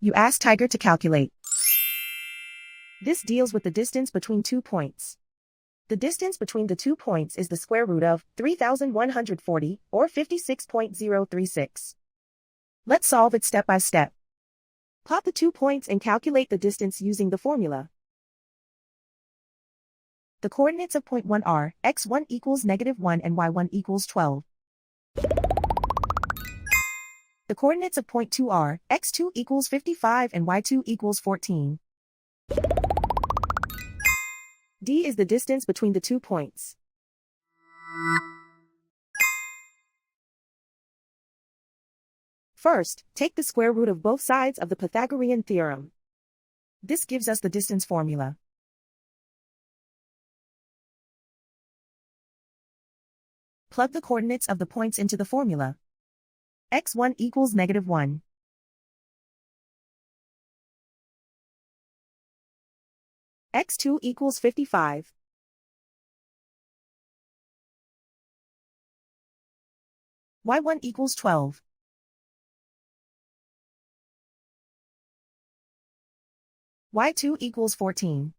You ask Tiger to calculate. This deals with the distance between 2 points. The distance between the 2 points is the square root of 3,140, or 56.036. Let's solve it step by step. Plot the 2 points and calculate the distance using the formula. The coordinates of point 1 are x1 equals -1 and y1 equals 12. The coordinates of point 2 are x2 equals 55 and y2 equals 14. D is the distance between the 2 points. First, take the square root of both sides of the Pythagorean theorem. This gives us the distance formula. Plug the coordinates of the points into the formula. x1 equals -1. x2 equals 55. y1 equals 12. y2 equals 14.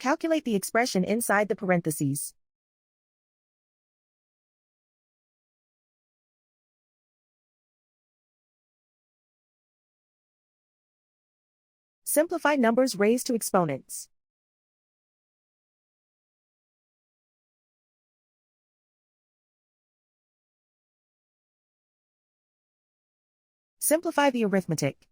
Calculate the expression inside the parentheses. Simplify numbers raised to exponents. Simplify the arithmetic.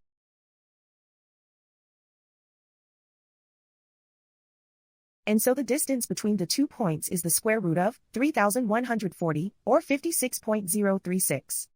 And so the distance between the 2 points is the square root of 3,140, or 56.036.